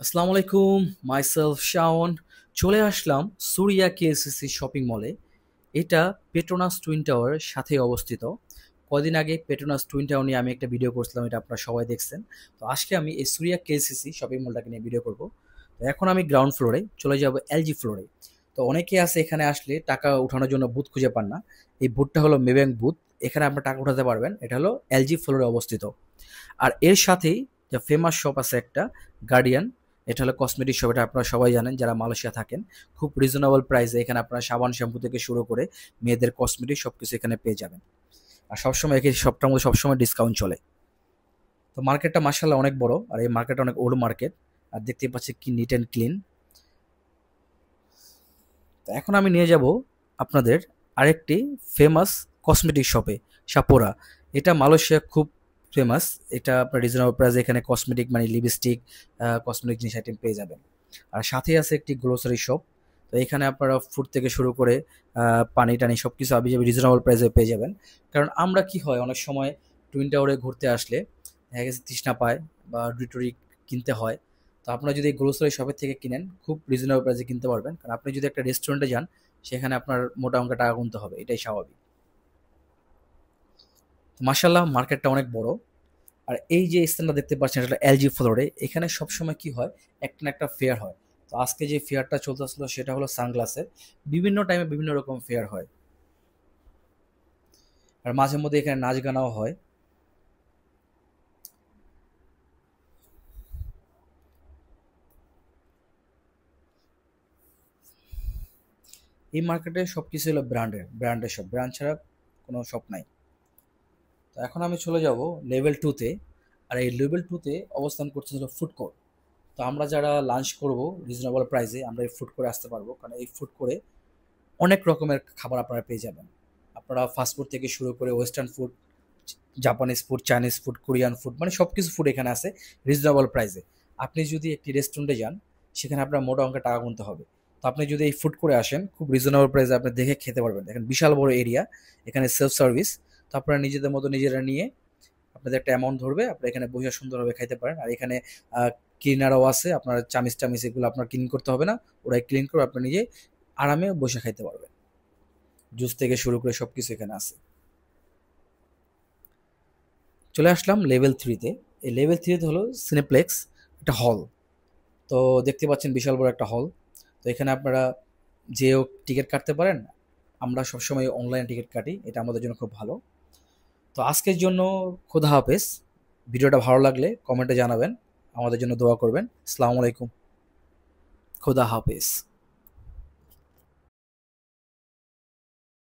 আসসালামু আলাইকুম। মাইসেলফ শাওন। চলে আসলাম সুরিয়া কেএলসিসি শপিং মলে। এটা পেট্রোনাস টুইন টাওয়ারের সাথে অবস্থিত। কদিন আগে পেট্রোনাস টুইন টাওয়ার নিয়ে আমি একটা ভিডিও করছিলাম, এটা আপনারা সবাই দেখছেন। তো আজকে আমি এই সুরিয়া কেএলসিসি শপিং মলটাকে নিয়ে ভিডিও করব। তো এখন আমি গ্রাউন্ড ফ্লোরে চলে যাব, এলজি ফ্লোরে। তো অনেকে আছে এখানে আসলে টাকা উঠানোর জন্য বুথ খুঁজে পান না। এই বুথটা হলো মেব্যাংক বুথ। এখানে আপনার টাকা উঠাতে পারবেন। এটা হলো এলজি ফ্লোরে অবস্থিত। আর এর সাথেই যে ফেমাস শপ আছে একটা, গার্ডিয়ান। এটা হলো কসমেটিক শপ, এটা আপনারা সবাই জানেন যারা মালয়েশিয়া থাকেন। খুব রিজনেবল প্রাইসে এখানে আপনারা সাবান শ্যাম্পু থেকে শুরু করে মেয়েদের কসমেটিক সবকিছু এখানে পেয়ে যাবেন। আর সবসময় এই শপটার মধ্যে সবসময় ডিসকাউন্ট চলে। তো মার্কেটটা মার্শাল্লাহ অনেক বড়, আর এই মার্কেটটা অনেক ওল্ড মার্কেট। আর দেখতে পাচ্ছি কি নিট অ্যান্ড ক্লিন। তো এখন আমি নিয়ে যাব আপনাদের আরেকটি ফেমাস কসমেটিক শপে, সাপোরা। এটা মালয়েশিয়া খুব ফেমাস। এটা আপনার রিজনেবল প্রাইসে এখানে কসমেটিক মানে লিপস্টিক, কসমেটিক জিনিস আইটেম পেয়ে যাবেন। আর সাথেই আছে একটি গ্রোসারি শপ। তো এখানে আপনারা ফুড থেকে শুরু করে পানি টানি সব কিছু আবি যাবি রিজনেবল প্রাইসে পেয়ে যাবেন। কারণ আমরা কি হয়, অনেক সময় টুইন টাওয়ারে ঘুরতে আসলে দেখা গেছে তৃষ্ণা পায় বা ডুইটরি কিনতে হয়। তো আপনারা যদি গ্রোসারি শপের থেকে কিনেন খুব রিজনেবল প্রাইসে কিনতে পারবেন। কারণ আপনি যদি একটা রেস্টুরেন্টে যান, সেখানে আপনার মোটা অঙ্কের টাকা গুনতে হবে, এটাই স্বাভাবিক। মার্শাল্লাহ মার্কেটটা অনেক বড়। আর এই যে স্থানটা দেখতে পাচ্ছেন, এটা এলজি ফ্লোরে। এখানে সবসময় কি হয়, একটা না একটা ফেয়ার হয়। তো আজকে যে ফেয়ারটা চলতেছিল সেটা হলো সানগ্লাসের। বিভিন্ন টাইমে বিভিন্ন রকম ফেয়ার হয়। আর মাঝে মধ্যে এখানে নাচ গানাও হয়। এই মার্কেটে সবকিছু হলো ব্র্যান্ডের সব, ব্র্যান্ড ছাড়া কোনো শপ নাই। তো এখন আমি চলে যাব লেভেল টুতে। আর এই লেভেল টুতে অবস্থান করছে হলো ফুড কোর্ট। তো আমরা যারা লাঞ্চ করব রিজনেবল প্রাইসে, আমরা এই ফুড করে আসতে পারবো। কারণ এই ফুড করে অনেক রকমের খাবার আপনারা পেয়ে যাবেন। আপনারা ফাস্ট ফুড থেকে শুরু করে western food, Japanese food, Chinese food, Korean food, মানে সব কিছু ফুড এখানে আছে রিজনেবল প্রাইসে। আপনি যদি একটি রেস্টুরেন্টে যান, সেখানে আপনার মোটা অঙ্কের টাকা গুনতে হবে। তো আপনি যদি এই ফুড করে আসেন খুব রিজনেবল প্রাইসে, আপনি দেখে খেতে পারবেন। দেখেন বিশাল বড় এরিয়া, এখানে সেলফ সার্ভিস। তো আপনারা নিজেদের মতো নিজেরা নিয়ে আপনাদের একটা অ্যামাউন্ট ধরবে, আপনি এখানে বসে সুন্দরভাবে খাইতে পারেন। আর এখানে ক্লিনারও আছে, আপনার চামিচ টামিচ এগুলো আপনার ক্লিন করতে হবে না, ওরাই ক্লিন করে আপনি নিজে আরামে বসে খাইতে পারবেন। জুস থেকে শুরু করে সবকিছু এখানে আছে। চলে আসলাম লেভেল থ্রিতে। এই লেভেল থ্রিতে হলো সিনেপ্লেক্স, একটা হল। তো দেখতে পাচ্ছেন বিশাল বড় একটা হল। তো এখানে আপনারা যেও টিকিট কাটতে পারেন। আমরা সবসময় অনলাইন টিকিট কাটি, এটা আমাদের জন্য খুব ভালো। তো আজকের জন্য খোদা হাফেজ। ভিডিওটা ভালো লাগলে কমেন্টে জানাবেন, আমাদের জন্য দোয়া করবেন। আসসালামু আলাইকুম। খোদা হাফেজ।